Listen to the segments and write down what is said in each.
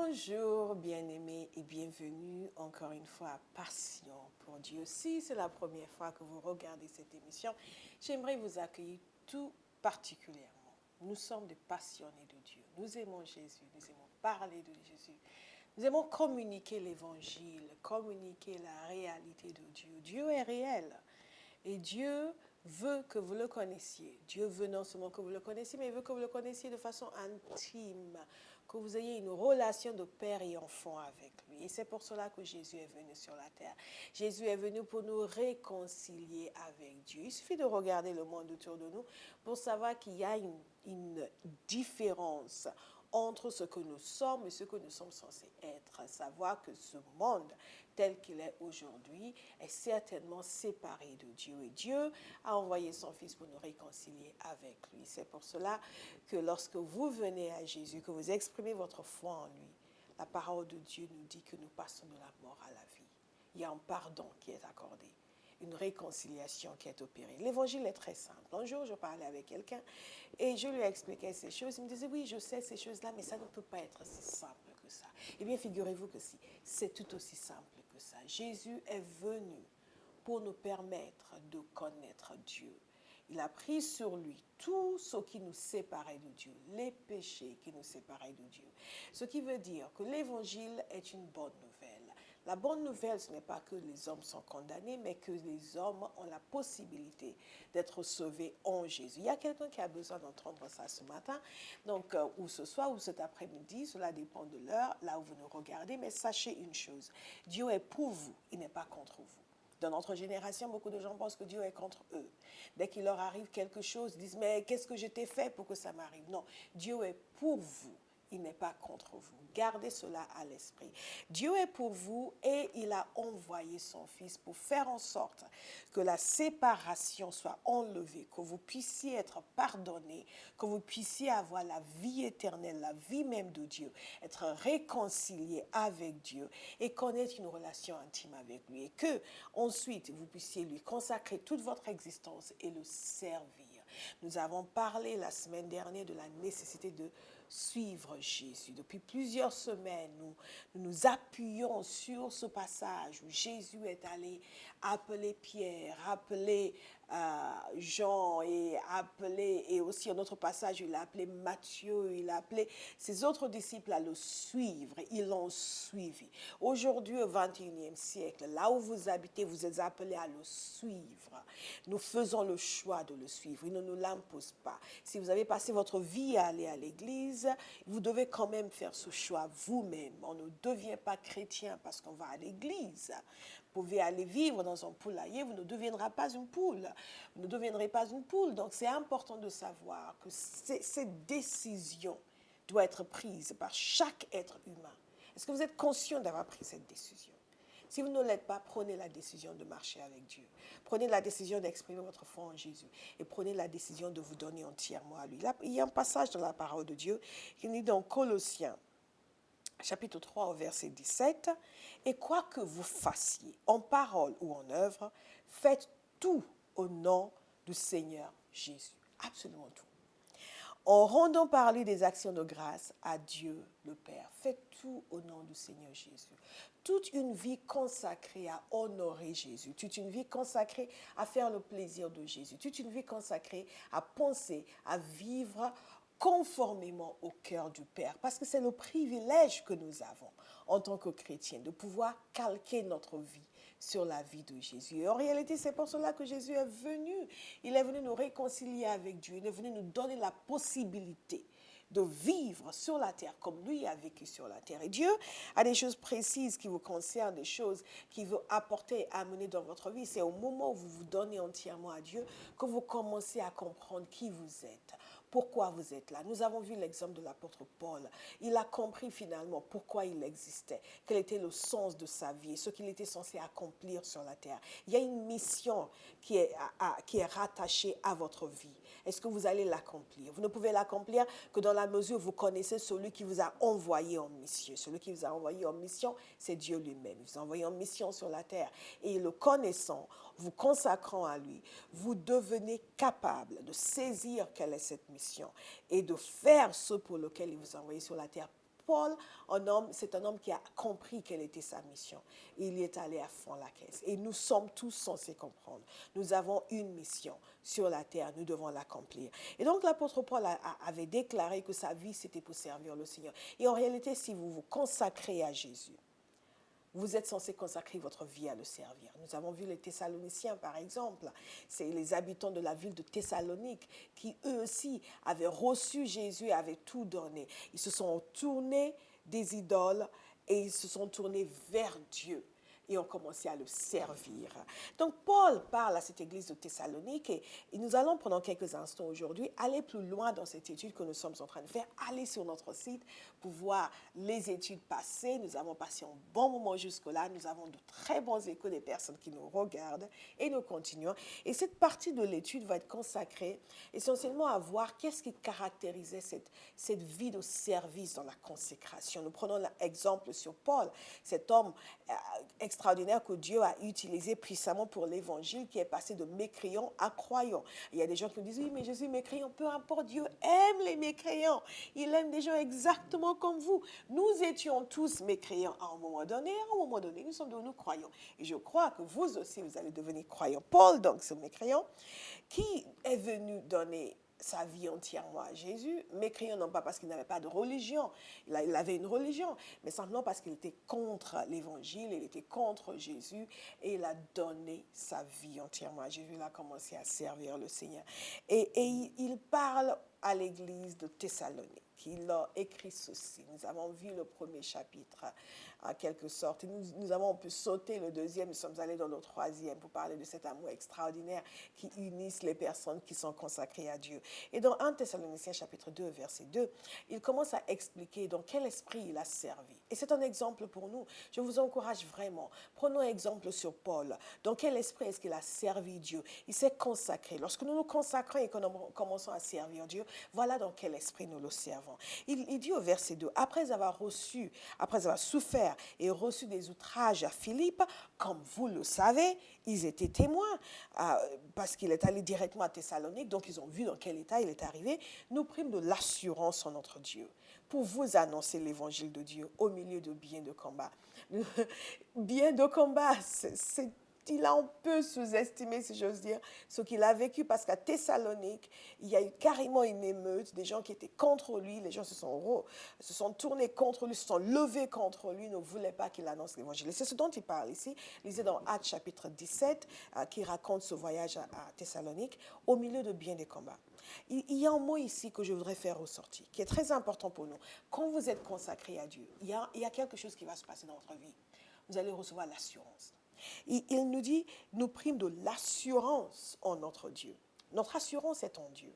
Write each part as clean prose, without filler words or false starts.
Bonjour bien-aimés et bienvenue encore une fois à Passion pour Dieu. Si c'est la première fois que vous regardez cette émission, j'aimerais vous accueillir tout particulièrement. Nous sommes des passionnés de Dieu. Nous aimons Jésus, nous aimons parler de Jésus. Nous aimons communiquer l'évangile, communiquer la réalité de Dieu. Dieu est réel et Dieu veut que vous le connaissiez. Dieu veut non seulement que vous le connaissiez, mais il veut que vous le connaissiez de façon intime, que vous ayez une relation de père et enfant avec lui. Et c'est pour cela que Jésus est venu sur la terre. Jésus est venu pour nous réconcilier avec Dieu. Il suffit de regarder le monde autour de nous pour savoir qu'il y a une différence entre ce que nous sommes et ce que nous sommes censés être. Savoir que ce monde tel qu'il est aujourd'hui est certainement séparé de Dieu. Et Dieu a envoyé son Fils pour nous réconcilier avec lui. C'est pour cela que lorsque vous venez à Jésus, que vous exprimez votre foi en lui, la parole de Dieu nous dit que nous passons de la mort à la vie. Il y a un pardon qui est accordé, une réconciliation qui est opérée. L'évangile est très simple. Un jour, je parlais avec quelqu'un et je lui expliquais ces choses. Il me disait, oui, je sais ces choses-là, mais ça ne peut pas être si simple que ça. Eh bien, figurez-vous que si, c'est tout aussi simple que ça. Jésus est venu pour nous permettre de connaître Dieu. Il a pris sur lui tout ce qui nous séparait de Dieu, les péchés qui nous séparaient de Dieu. Ce qui veut dire que l'évangile est une bonne nouvelle. La bonne nouvelle, ce n'est pas que les hommes sont condamnés, mais que les hommes ont la possibilité d'être sauvés en Jésus. Il y a quelqu'un qui a besoin d'entendre ça ce matin, donc ou ce soir ou cet après-midi, cela dépend de l'heure, là où vous nous regardez, mais sachez une chose, Dieu est pour vous, il n'est pas contre vous. Dans notre génération, beaucoup de gens pensent que Dieu est contre eux. Dès qu'il leur arrive quelque chose, ils disent « Mais qu'est-ce que je t'ai fait pour que ça m'arrive ?» Non, Dieu est pour vous. Il n'est pas contre vous. Gardez cela à l'esprit. Dieu est pour vous et il a envoyé son Fils pour faire en sorte que la séparation soit enlevée, que vous puissiez être pardonnés, que vous puissiez avoir la vie éternelle, la vie même de Dieu, être réconciliés avec Dieu et connaître une relation intime avec lui. Et que ensuite vous puissiez lui consacrer toute votre existence et le servir. Nous avons parlé la semaine dernière de la nécessité de suivre Jésus. Depuis plusieurs semaines, nous appuyons sur ce passage où Jésus est allé appeler Pierre, appeler Jean et aussi un autre passage, il a appelé Matthieu, il a appelé ses autres disciples à le suivre. Ils l'ont suivi. Aujourd'hui, au XXIe siècle, là où vous habitez, vous êtes appelés à le suivre. Nous faisons le choix de le suivre. Il ne nous l'impose pas. Si vous avez passé votre vie à aller à l'église, vous devez quand même faire ce choix vous-même. On ne devient pas chrétien parce qu'on va à l'église. Vous pouvez aller vivre dans un poulailler, vous ne deviendrez pas une poule. Vous ne deviendrez pas une poule. Donc, c'est important de savoir que cette décision doit être prise par chaque être humain. Est-ce que vous êtes conscient d'avoir pris cette décision? Si vous ne l'êtes pas, prenez la décision de marcher avec Dieu. Prenez la décision d'exprimer votre foi en Jésus. Et prenez la décision de vous donner entièrement à lui. Là, il y a un passage dans la parole de Dieu qui dit dans Colossiens, chapitre 3, au verset 17, « Et quoi que vous fassiez, en parole ou en œuvre, faites tout au nom du Seigneur Jésus. » Absolument tout. En rendant par lui des actions de grâce à Dieu le Père. Faites tout au nom du Seigneur Jésus. Toute une vie consacrée à honorer Jésus. Toute une vie consacrée à faire le plaisir de Jésus. Toute une vie consacrée à penser, à vivre conformément au cœur du Père. Parce que c'est le privilège que nous avons en tant que chrétiens de pouvoir calquer notre vie sur la vie de Jésus. Et en réalité, c'est pour cela que Jésus est venu. Il est venu nous réconcilier avec Dieu. Il est venu nous donner la possibilité de vivre sur la terre comme lui a vécu sur la terre. Et Dieu a des choses précises qui vous concernent, des choses qu'il veut apporter et amener dans votre vie. C'est au moment où vous vous donnez entièrement à Dieu que vous commencez à comprendre qui vous êtes. Pourquoi vous êtes là? Nous avons vu l'exemple de l'apôtre Paul. Il a compris finalement pourquoi il existait, quel était le sens de sa vie et ce qu'il était censé accomplir sur la terre. Il y a une mission qui est rattachée à votre vie. Est-ce que vous allez l'accomplir? Vous ne pouvez l'accomplir que dans la mesure où vous connaissez celui qui vous a envoyé en mission. Celui qui vous a envoyé en mission, c'est Dieu lui-même. Il vous a envoyé en mission sur la terre. Et le connaissant, vous consacrant à lui, vous devenez capable de saisir quelle est cette mission et de faire ce pour lequel il vous a envoyé sur la terre Paul, c'est un homme qui a compris quelle était sa mission. Il y est allé à fond la caisse. Et nous sommes tous censés comprendre. Nous avons une mission sur la terre, nous devons l'accomplir. Et donc l'apôtre Paul avait déclaré que sa vie, c'était pour servir le Seigneur. Et en réalité, si vous vous consacrez à Jésus, vous êtes censé consacrer votre vie à le servir. Nous avons vu les Thessaloniciens, par exemple. C'est les habitants de la ville de Thessalonique qui, eux aussi, avaient reçu Jésus et avaient tout donné. Ils se sont tournés des idoles et ils se sont tournés vers Dieu et ont commencé à le servir. Donc, Paul parle à cette église de Thessalonique et nous allons pendant quelques instants aujourd'hui aller plus loin dans cette étude que nous sommes en train de faire. Aller sur notre site pour voir les études passées. Nous avons passé un bon moment jusque-là. Nous avons de très bons échos des personnes qui nous regardent et nous continuons. Et cette partie de l'étude va être consacrée essentiellement à voir qu'est-ce qui caractérisait cette vie de service dans la consécration. Nous prenons l'exemple sur Paul, cet homme extraordinaire que Dieu a utilisé puissamment pour l'évangile qui est passé de mécréant à croyant. Il y a des gens qui me disent, oui, mais je suis mécréant. Peu importe, Dieu aime les mécréants. Il aime des gens exactement comme vous. Nous étions tous mécréants à un moment donné. À un moment donné, nous sommes devenus croyants. Et je crois que vous aussi, vous allez devenir croyants. Paul, donc, ce mécréant, qui est venu donner sa vie entièrement à Jésus, mécréant non pas parce qu'il n'avait pas de religion, il avait une religion, mais simplement parce qu'il était contre l'évangile, il était contre Jésus et il a donné sa vie entièrement à Jésus, il a commencé à servir le Seigneur. Et il parle à l'église de Thessalonique. Il a écrit ceci. Nous avons vu le premier chapitre, en quelque sorte. Et nous avons pu sauter le deuxième. Nous sommes allés dans le troisième pour parler de cet amour extraordinaire qui unisse les personnes qui sont consacrées à Dieu. Et dans 1 Thessaloniciens chapitre 2, verset 2, il commence à expliquer dans quel esprit il a servi. Et c'est un exemple pour nous. Je vous encourage vraiment. Prenons un exemple sur Paul. Dans quel esprit est-ce qu'il a servi Dieu? Il s'est consacré. Lorsque nous nous consacrons et que nous commençons à servir Dieu, voilà dans quel esprit nous le servons. Il dit au verset 2, après avoir souffert et reçu des outrages à Philippe, comme vous le savez, ils étaient témoins, parce qu'il est allé directement à Thessalonique, donc ils ont vu dans quel état il est arrivé. Nous prîmes de l'assurance en notre Dieu pour vous annoncer l'évangile de Dieu au milieu de bien de combat. Bien de combat, il a un peu sous-estimé, si j'ose dire, ce qu'il a vécu, parce qu'à Thessalonique, il y a eu carrément une émeute, des gens qui étaient contre lui, les gens se sont tournés contre lui, se sont levés contre lui, ne voulaient pas qu'il annonce l'évangile. Et c'est ce dont il parle ici. Lisez dans Actes chapitre 17, qui raconte ce voyage à Thessalonique, au milieu de bien des combats. Il y a un mot ici que je voudrais faire ressortir, qui est très important pour nous. Quand vous êtes consacré à Dieu, il y a quelque chose qui va se passer dans votre vie. Vous allez recevoir l'assurance. Il nous dit, nous prîmes de l'assurance en notre Dieu. Notre assurance est en Dieu.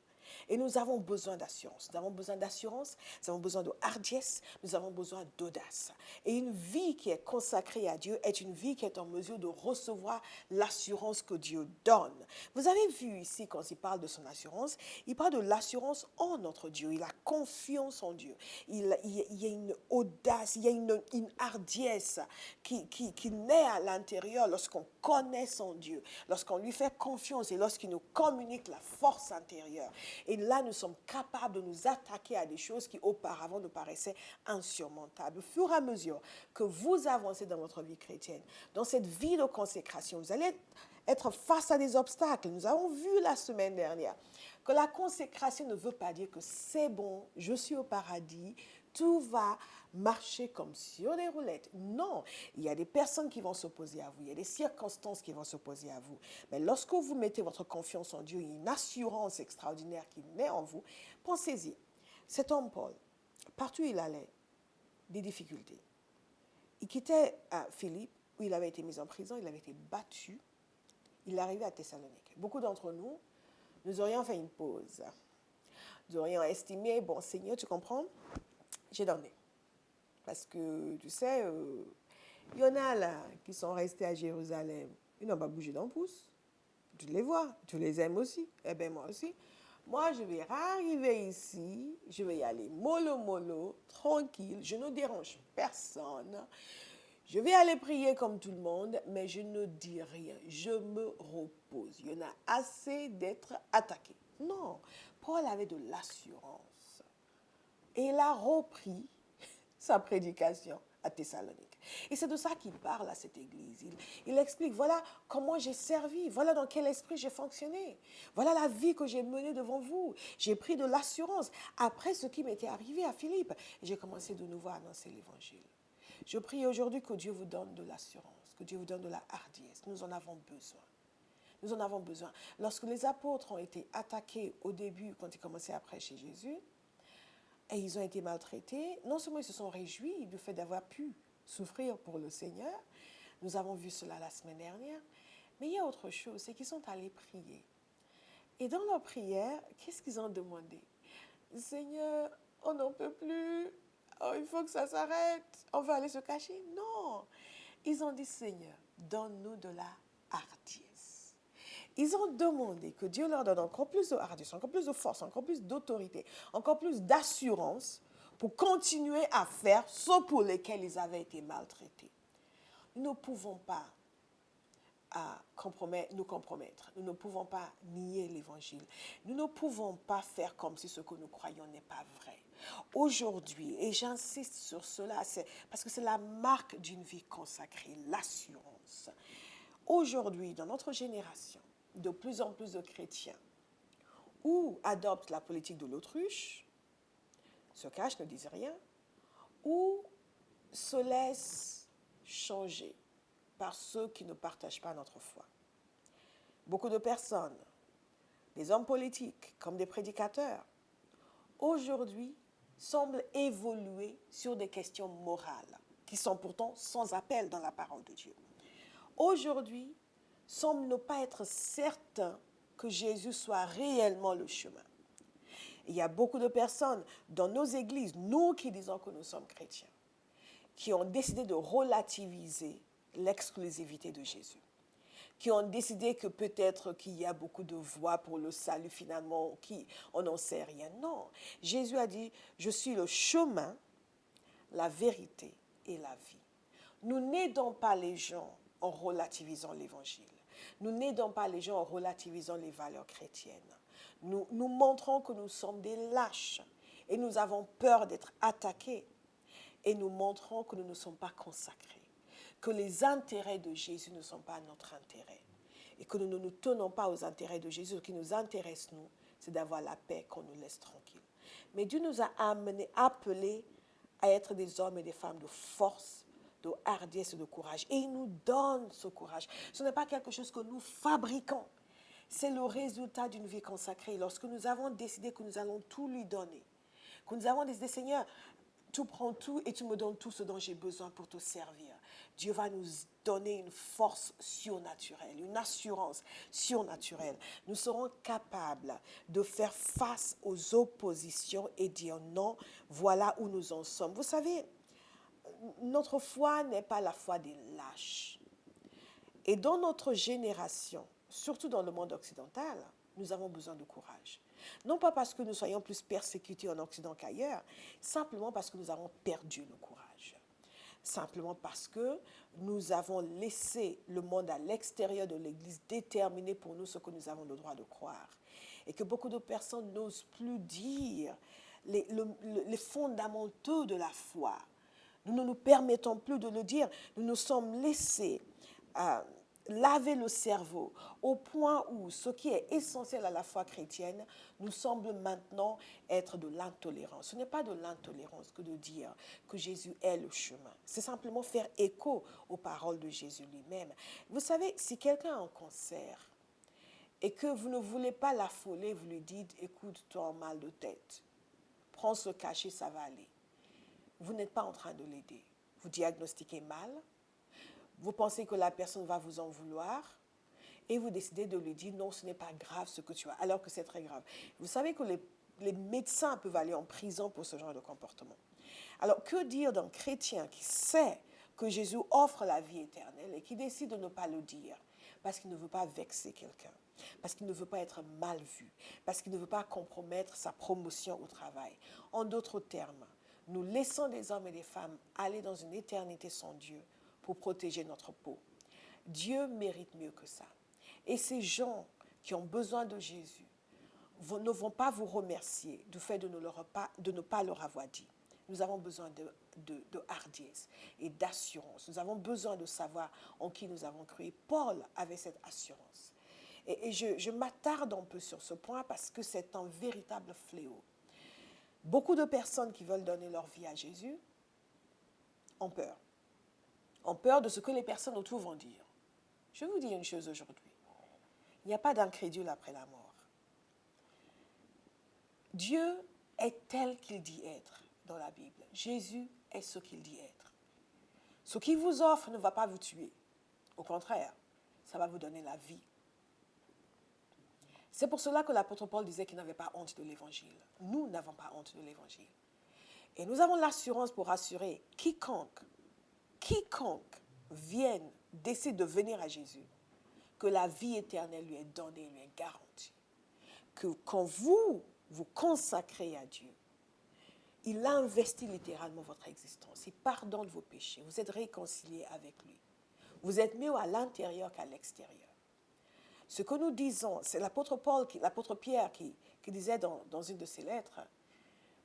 Et nous avons besoin d'assurance. Nous avons besoin d'assurance, nous avons besoin de hardiesse, nous avons besoin d'audace. Et une vie qui est consacrée à Dieu est une vie qui est en mesure de recevoir l'assurance que Dieu donne. Vous avez vu ici, quand il parle de son assurance, il parle de l'assurance en notre Dieu. Il a confiance en Dieu. Il y a une audace, il y a une hardiesse qui naît à l'intérieur lorsqu'on connaît son Dieu, lorsqu'on lui fait confiance et lorsqu'il nous communique la force intérieure. Et là, nous sommes capables de nous attaquer à des choses qui auparavant nous paraissaient insurmontables. Au fur et à mesure que vous avancez dans votre vie chrétienne, dans cette vie de consécration, vous allez être face à des obstacles. Nous avons vu la semaine dernière que la consécration ne veut pas dire que c'est bon, je suis au paradis, tout va marcher comme sur des roulettes. Non, il y a des personnes qui vont s'opposer à vous, il y a des circonstances qui vont s'opposer à vous. Mais lorsque vous mettez votre confiance en Dieu, il y a une assurance extraordinaire qui naît en vous. Pensez-y, cet homme Paul, partout où il allait, des difficultés. Il quittait Philippe, où il avait été mis en prison, il avait été battu. Il arrivait à Thessalonique. Beaucoup d'entre nous, nous aurions fait une pause. Nous aurions estimé, bon Seigneur, tu comprends, j'ai donné. Parce que, tu sais, il y en a là qui sont restés à Jérusalem. Ils n'ont pas bougé d'un pouce. Tu les vois, tu les aimes aussi. Eh bien, moi aussi. Moi, je vais arriver ici, je vais y aller mollo, tranquille, je ne dérange personne. Je vais aller prier comme tout le monde, mais je ne dis rien. Je me repose. Il y en a assez d'être attaqué. Non, Paul avait de l'assurance. Et il a repris sa prédication à Thessalonique. Et c'est de ça qu'il parle à cette église. Il explique, voilà comment j'ai servi, voilà dans quel esprit j'ai fonctionné, voilà la vie que j'ai menée devant vous. J'ai pris de l'assurance après ce qui m'était arrivé à Philippe. Et j'ai commencé de nouveau à annoncer l'évangile. Je prie aujourd'hui que Dieu vous donne de l'assurance, que Dieu vous donne de la hardiesse. Nous en avons besoin. Nous en avons besoin. Lorsque les apôtres ont été attaqués au début, quand ils commençaient à prêcher Jésus, et ils ont été maltraités, non seulement ils se sont réjouis du fait d'avoir pu souffrir pour le Seigneur, nous avons vu cela la semaine dernière, mais il y a autre chose, c'est qu'ils sont allés prier. Et dans leur prière, qu'est-ce qu'ils ont demandé? Seigneur, on n'en peut plus, oh, il faut que ça s'arrête, on va aller se cacher. Non, ils ont dit, Seigneur, donne-nous de la hardiesse. Ils ont demandé que Dieu leur donne encore plus de hardiesse, encore plus de force, encore plus d'autorité, encore plus d'assurance pour continuer à faire ce pour lesquels ils avaient été maltraités. Nous ne pouvons pas nous compromettre. Nous ne pouvons pas nier l'évangile. Nous ne pouvons pas faire comme si ce que nous croyons n'est pas vrai. Aujourd'hui, et j'insiste sur cela, parce que c'est la marque d'une vie consacrée, l'assurance. Aujourd'hui, dans notre génération, de plus en plus de chrétiens ou adoptent la politique de l'autruche, se cachent, ne disent rien, ou se laissent changer par ceux qui ne partagent pas notre foi. Beaucoup de personnes, des hommes politiques comme des prédicateurs, aujourd'hui semblent évoluer sur des questions morales qui sont pourtant sans appel dans la parole de Dieu. Aujourd'hui, semblent ne pas être certains que Jésus soit réellement le chemin. Il y a beaucoup de personnes dans nos églises, nous qui disons que nous sommes chrétiens, qui ont décidé de relativiser l'exclusivité de Jésus, qui ont décidé que peut-être qu'il y a beaucoup de voies pour le salut finalement, on n'en sait rien. Non, Jésus a dit, je suis le chemin, la vérité et la vie. Nous n'aidons pas les gens en relativisant l'évangile. Nous n'aidons pas les gens en relativisant les valeurs chrétiennes. Nous montrons que nous sommes des lâches et nous avons peur d'être attaqués. Et nous montrons que nous ne sommes pas consacrés, que les intérêts de Jésus ne sont pas notre intérêt et que nous ne nous tenons pas aux intérêts de Jésus. Ce qui nous intéresse, nous, c'est d'avoir la paix, qu'on nous laisse tranquille. Mais Dieu nous a appelés à être des hommes et des femmes de force, de hardiesse et de courage. Et il nous donne ce courage. Ce n'est pas quelque chose que nous fabriquons. C'est le résultat d'une vie consacrée. Lorsque nous avons décidé que nous allons tout lui donner, que nous avons décidé, Seigneur, tu prends tout et tu me donnes tout ce dont j'ai besoin pour te servir. Dieu va nous donner une force surnaturelle, une assurance surnaturelle. Nous serons capables de faire face aux oppositions et dire non, voilà où nous en sommes. Vous savez, notre foi n'est pas la foi des lâches. Et dans notre génération, surtout dans le monde occidental, nous avons besoin de courage. Non pas parce que nous soyons plus persécutés en Occident qu'ailleurs, simplement parce que nous avons perdu le courage. Simplement parce que nous avons laissé le monde à l'extérieur de l'Église déterminer pour nous ce que nous avons le droit de croire. Et que beaucoup de personnes n'osent plus dire les fondamentaux de la foi. Nous ne nous permettons plus de le dire. Nous nous sommes laissés laver le cerveau au point où ce qui est essentiel à la foi chrétienne nous semble maintenant être de l'intolérance. Ce n'est pas de l'intolérance que de dire que Jésus est le chemin. C'est simplement faire écho aux paroles de Jésus lui-même. Vous savez, si quelqu'un a un cancer et que vous ne voulez pas l'affoler, vous lui dites, écoute, tu as un mal de tête, prends ce cachet, ça va aller. Vous n'êtes pas en train de l'aider. Vous diagnostiquez mal. Vous pensez que la personne va vous en vouloir et vous décidez de lui dire non, ce n'est pas grave ce que tu as, alors que c'est très grave. Vous savez que les médecins peuvent aller en prison pour ce genre de comportement. Alors, que dire d'un chrétien qui sait que Jésus offre la vie éternelle et qui décide de ne pas le dire parce qu'il ne veut pas vexer quelqu'un, parce qu'il ne veut pas être mal vu, parce qu'il ne veut pas compromettre sa promotion au travail. En d'autres termes, nous laissons des hommes et des femmes aller dans une éternité sans Dieu pour protéger notre peau. Dieu mérite mieux que ça. Et ces gens qui ont besoin de Jésus ne vont pas vous remercier du fait de ne pas leur avoir dit. nous avons besoin de hardiesse et d'assurance. Nous avons besoin de savoir en qui nous avons cru. Et Paul avait cette assurance. Et je m'attarde un peu sur ce point parce que c'est un véritable fléau. Beaucoup de personnes qui veulent donner leur vie à Jésus ont peur. Ont peur de ce que les personnes autour vont dire. Je vais vous dire une chose aujourd'hui. Il n'y a pas d'incrédule après la mort. Dieu est tel qu'il dit être dans la Bible. Jésus est ce qu'il dit être. Ce qu'il vous offre ne va pas vous tuer. Au contraire, ça va vous donner la vie. C'est pour cela que l'apôtre Paul disait qu'il n'avait pas honte de l'évangile. Nous n'avons pas honte de l'évangile. Et nous avons l'assurance pour assurer quiconque vienne, décide de venir à Jésus, que la vie éternelle lui est donnée, lui est garantie. Que quand vous vous consacrez à Dieu, il investit littéralement votre existence. Il pardonne vos péchés. Vous êtes réconciliés avec lui. Vous êtes mieux à l'intérieur qu'à l'extérieur. Ce que nous disons, c'est l'apôtre Pierre qui disait dans une de ses lettres,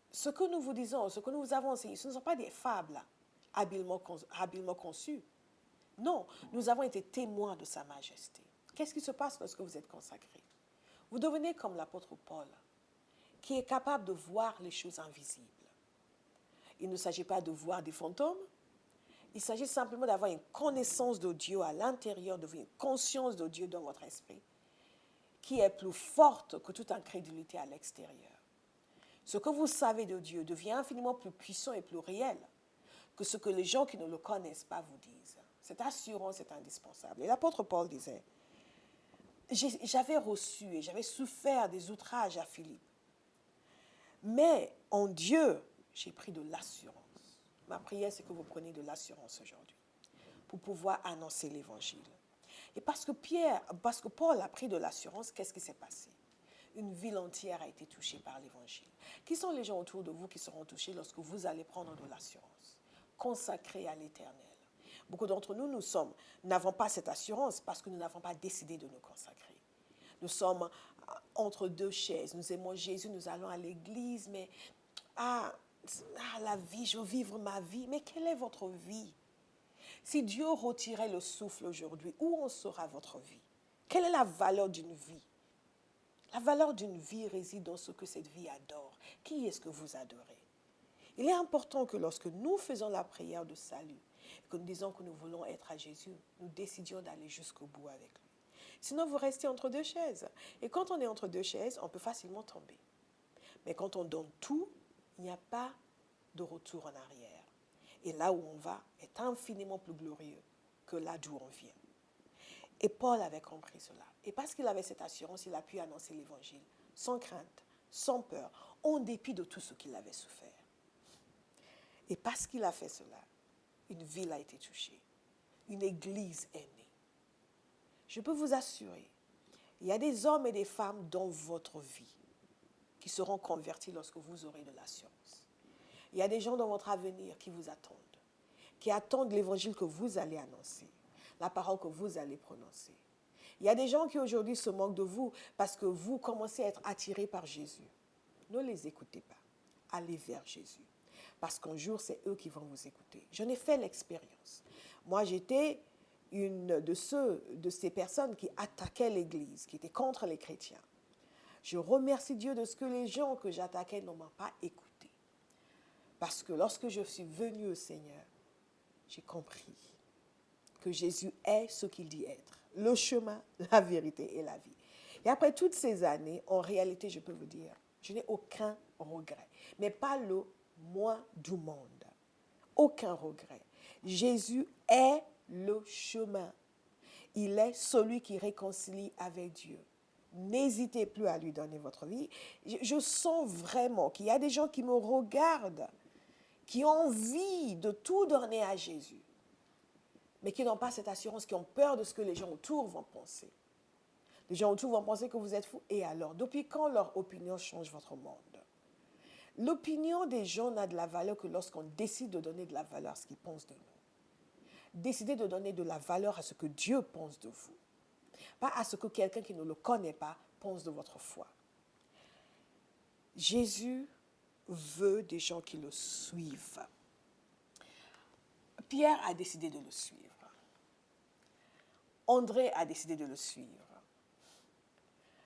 ce que nous vous disons, ce que nous vous avons enseigné, ce ne sont pas des fables habilement conçues. Non, nous avons été témoins de sa majesté. Qu'est-ce qui se passe lorsque vous êtes consacrés? Vous devenez comme l'apôtre Paul, qui est capable de voir les choses invisibles. Il ne s'agit pas de voir des fantômes, il s'agit simplement d'avoir une connaissance de Dieu à l'intérieur, d'avoir une conscience de Dieu dans votre esprit, qui est plus forte que toute incrédulité à l'extérieur. Ce que vous savez de Dieu devient infiniment plus puissant et plus réel que ce que les gens qui ne le connaissent pas vous disent. Cette assurance est indispensable. Et l'apôtre Paul disait, j'avais reçu et j'avais souffert des outrages à Philippe. Mais en Dieu, j'ai pris de l'assurance. Ma prière, c'est que vous preniez de l'assurance aujourd'hui pour pouvoir annoncer l'évangile. Et parce que Paul a pris de l'assurance, qu'est-ce qui s'est passé? Une ville entière a été touchée par l'évangile. Qui sont les gens autour de vous qui seront touchés lorsque vous allez prendre de l'assurance? Consacrés à l'éternel. Beaucoup d'entre nous, n'avons pas cette assurance parce que nous n'avons pas décidé de nous consacrer. Nous sommes entre deux chaises. Nous aimons Jésus, nous allons à l'église, mais la vie, je veux vivre ma vie. Mais quelle est votre vie? Si Dieu retirait le souffle aujourd'hui, où en sera votre vie? Quelle est la valeur d'une vie? La valeur d'une vie réside dans ce que cette vie adore. Qui est-ce que vous adorez? Il est important que lorsque nous faisons la prière de salut, que nous disons que nous voulons être à Jésus, nous décidions d'aller jusqu'au bout avec lui. Sinon, vous restez entre deux chaises. Et quand on est entre deux chaises, on peut facilement tomber. Mais quand on donne tout, il n'y a pas de retour en arrière. Et là où on va est infiniment plus glorieux que là d'où on vient. Et Paul avait compris cela. Et parce qu'il avait cette assurance, il a pu annoncer l'évangile sans crainte, sans peur, en dépit de tout ce qu'il avait souffert. Et parce qu'il a fait cela, une ville a été touchée. Une église est née. Je peux vous assurer, il y a des hommes et des femmes dans votre vie qui seront convertis lorsque vous aurez de l'assurance. Il y a des gens dans votre avenir qui vous attendent, qui attendent l'évangile que vous allez annoncer, la parole que vous allez prononcer. Il y a des gens qui aujourd'hui se moquent de vous parce que vous commencez à être attirés par Jésus. Ne les écoutez pas. Allez vers Jésus. Parce qu'un jour, c'est eux qui vont vous écouter. J'en ai fait l'expérience. Moi, j'étais une de ces personnes qui attaquaient l'Église, qui étaient contre les chrétiens. Je remercie Dieu de ce que les gens que j'attaquais ne m'ont pas écouté. Parce que lorsque je suis venue au Seigneur, j'ai compris que Jésus est ce qu'il dit être. Le chemin, la vérité et la vie. Et après toutes ces années, en réalité, je peux vous dire, je n'ai aucun regret. Mais pas le moins du monde. Aucun regret. Jésus est le chemin. Il est celui qui réconcilie avec Dieu. N'hésitez plus à lui donner votre vie. Je sens vraiment qu'il y a des gens qui me regardent, qui ont envie de tout donner à Jésus, mais qui n'ont pas cette assurance, qui ont peur de ce que les gens autour vont penser. Les gens autour vont penser que vous êtes fou. Et alors, depuis quand leur opinion change votre monde? L'opinion des gens n'a de la valeur que lorsqu'on décide de donner de la valeur à ce qu'ils pensent de nous. Décidez de donner de la valeur à ce que Dieu pense de vous. Pas à ce que quelqu'un qui ne le connaît pas pense de votre foi. Jésus veut des gens qui le suivent. Pierre a décidé de le suivre. André a décidé de le suivre.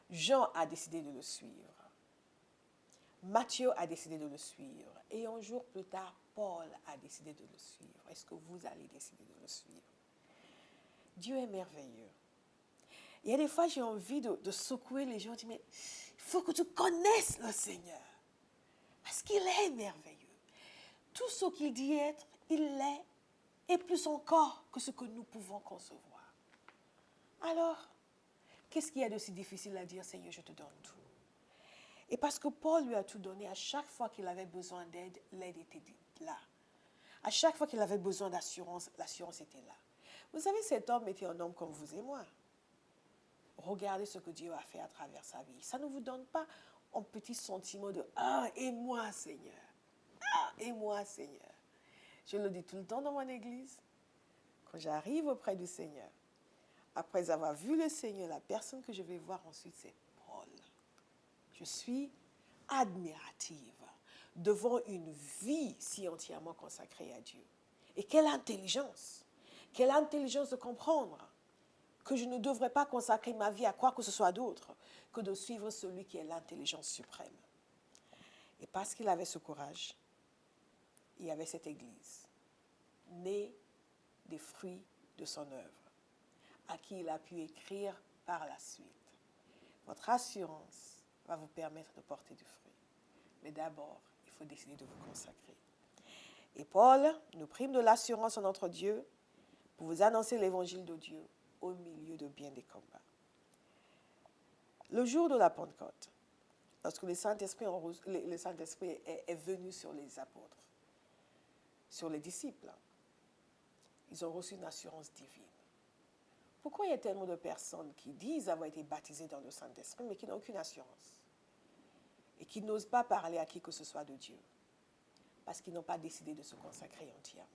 Jean a décidé de le suivre. Matthieu a décidé de le suivre. Et un jour plus tard, Paul a décidé de le suivre. Est-ce que vous allez décider de le suivre? Dieu est merveilleux. Il y a des fois, j'ai envie de secouer les gens, de dire, mais il faut que tu connaisses le Seigneur. Parce qu'il est merveilleux. Tout ce qu'il dit être, il l'est. Et plus encore que ce que nous pouvons concevoir. Alors, qu'est-ce qu'il y a de si difficile à dire, Seigneur, je te donne tout? Et parce que Paul lui a tout donné, à chaque fois qu'il avait besoin d'aide, l'aide était là. À chaque fois qu'il avait besoin d'assurance, l'assurance était là. Vous savez, cet homme était un homme comme vous et moi. Regardez ce que Dieu a fait à travers sa vie. Ça ne vous donne pas un petit sentiment de « Ah, et moi, Seigneur! Ah, et moi, Seigneur! » Je le dis tout le temps dans mon église. Quand j'arrive auprès du Seigneur, après avoir vu le Seigneur, la personne que je vais voir ensuite, c'est Paul. Je suis admirative devant une vie si entièrement consacrée à Dieu. Et quelle intelligence de comprendre que je ne devrais pas consacrer ma vie à quoi que ce soit d'autre que de suivre celui qui est l'intelligence suprême. Et parce qu'il avait ce courage, il y avait cette église, née des fruits de son œuvre, à qui il a pu écrire par la suite. Votre assurance va vous permettre de porter du fruit. Mais d'abord, il faut décider de vous consacrer. Et Paul nous prime de l'assurance en notre Dieu pour vous annoncer l'évangile de Dieu au milieu de bien des combats. Le jour de la Pentecôte, lorsque le Saint-Esprit est venu sur les apôtres, sur les disciples, ils ont reçu une assurance divine. Pourquoi il y a tellement de personnes qui disent avoir été baptisées dans le Saint-Esprit, mais qui n'ont aucune assurance et qui n'osent pas parler à qui que ce soit de Dieu parce qu'ils n'ont pas décidé de se consacrer entièrement?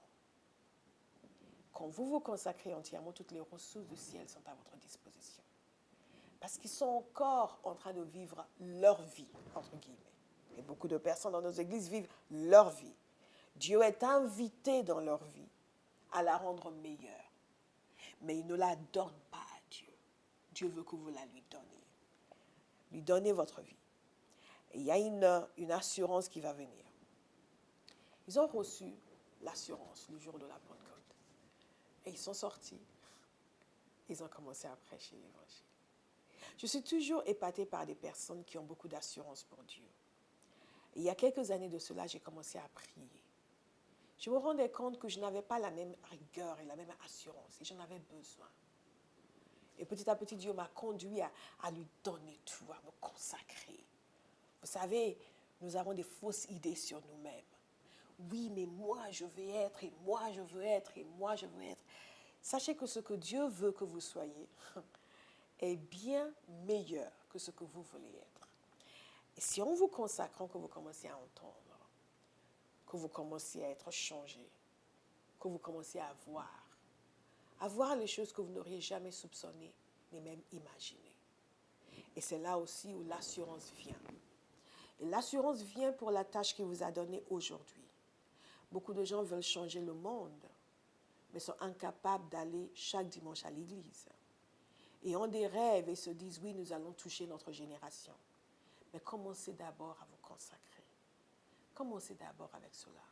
Quand vous vous consacrez entièrement, toutes les ressources du ciel sont à votre disposition. Parce qu'ils sont encore en train de vivre leur vie, entre guillemets. Et beaucoup de personnes dans nos églises vivent leur vie. Dieu est invité dans leur vie à la rendre meilleure. Mais il ne la donne pas à Dieu. Dieu veut que vous la lui donniez. Lui donnez votre vie. Et il y a une assurance qui va venir. Ils ont reçu l'assurance le jour de la Pentecôte. Et ils sont sortis. Ils ont commencé à prêcher l'évangile. Je suis toujours épatée par des personnes qui ont beaucoup d'assurance pour Dieu. Et il y a quelques années de cela, j'ai commencé à prier. Je me rendais compte que je n'avais pas la même rigueur et la même assurance. Et j'en avais besoin. Et petit à petit, Dieu m'a conduit à lui donner tout, à me consacrer. Vous savez, nous avons des fausses idées sur nous-mêmes. Oui, mais moi, je vais être, et moi, je veux être, et moi, je veux être. Sachez que ce que Dieu veut que vous soyez est bien meilleur que ce que vous voulez être. Et si en vous consacrant, que vous commencez à entendre, que vous commencez à être changé, que vous commencez à voir les choses que vous n'auriez jamais soupçonnées, ni même imaginées. Et c'est là aussi où l'assurance vient. Et l'assurance vient pour la tâche qu'il vous a donnée aujourd'hui. Beaucoup de gens veulent changer le monde, mais sont incapables d'aller chaque dimanche à l'église. Et ont des rêves et se disent, oui, nous allons toucher notre génération. Mais commencez d'abord à vous consacrer. Commencez d'abord avec cela.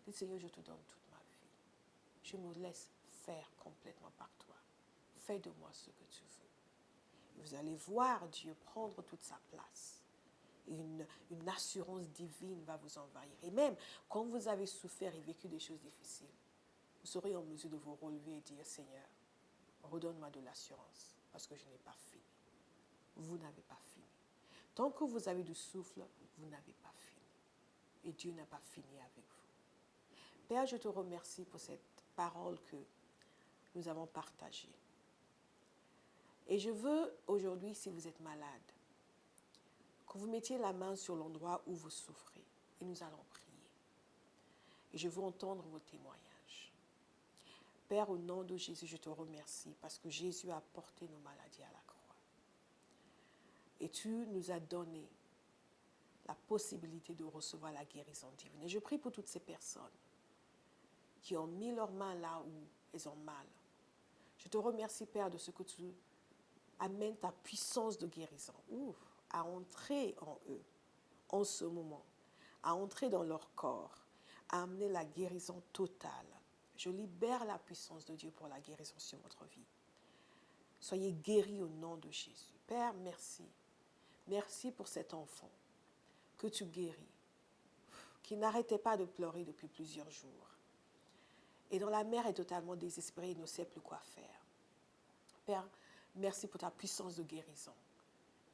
Dites, Seigneur, je te donne toute ma vie. Je me laisse faire complètement par toi. Fais de moi ce que tu veux. Et vous allez voir Dieu prendre toute sa place. Et une assurance divine va vous envahir. Et même quand vous avez souffert et vécu des choses difficiles, vous serez en mesure de vous relever et dire, Seigneur, redonne-moi de l'assurance, parce que je n'ai pas fini. Vous n'avez pas fini. Tant que vous avez du souffle, vous n'avez pas fini. Et Dieu n'a pas fini avec vous. Père, je te remercie pour cette parole que nous avons partagée. Et je veux aujourd'hui, si vous êtes malade, que vous mettiez la main sur l'endroit où vous souffrez. Et nous allons prier. Et je veux entendre vos témoignages. Père, au nom de Jésus, je te remercie parce que Jésus a porté nos maladies à la croix. Et tu nous as donné la possibilité de recevoir la guérison divine. Et je prie pour toutes ces personnes qui ont mis leurs mains là où elles ont mal. Je te remercie, Père, de ce que tu amènes ta puissance de guérison à entrer en eux en ce moment, à entrer dans leur corps, à amener la guérison totale. Je libère la puissance de Dieu pour la guérison sur votre vie. Soyez guéris au nom de Jésus. Père, merci. Merci pour cet enfant que tu guéris, qui n'arrêtait pas de pleurer depuis plusieurs jours. Et dont la mère est totalement désespérée et ne sait plus quoi faire. Père, merci pour ta puissance de guérison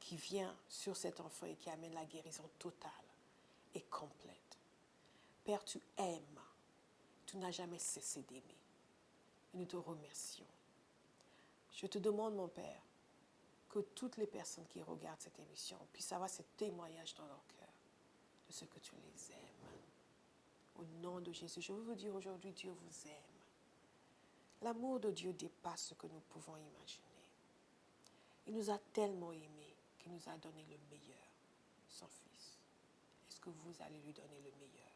qui vient sur cet enfant et qui amène la guérison totale et complète. Père, tu aimes. Tu n'as jamais cessé d'aimer. Et nous te remercions. Je te demande, mon Père, que toutes les personnes qui regardent cette émission puissent avoir ce témoignage dans leur cœur de ce que tu les aimes. Au nom de Jésus, je veux vous dire aujourd'hui, Dieu vous aime. L'amour de Dieu dépasse ce que nous pouvons imaginer. Il nous a tellement aimés qu'il nous a donné le meilleur, son Fils. Est-ce que vous allez lui donner le meilleur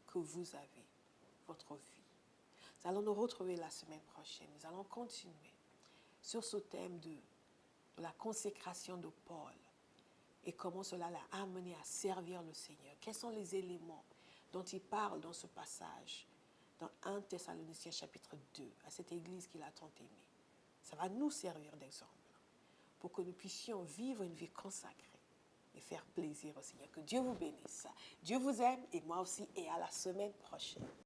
que vous avez, votre vie? Nous allons nous retrouver la semaine prochaine. Nous allons continuer sur ce thème de la consécration de Paul et comment cela l'a amené à servir le Seigneur. Quels sont les éléments dont il parle dans ce passage, dans 1 Thessaloniciens chapitre 2, à cette église qu'il a tant aimée. Ça va nous servir d'exemple pour que nous puissions vivre une vie consacrée et faire plaisir au Seigneur. Que Dieu vous bénisse. Dieu vous aime et moi aussi, et à la semaine prochaine.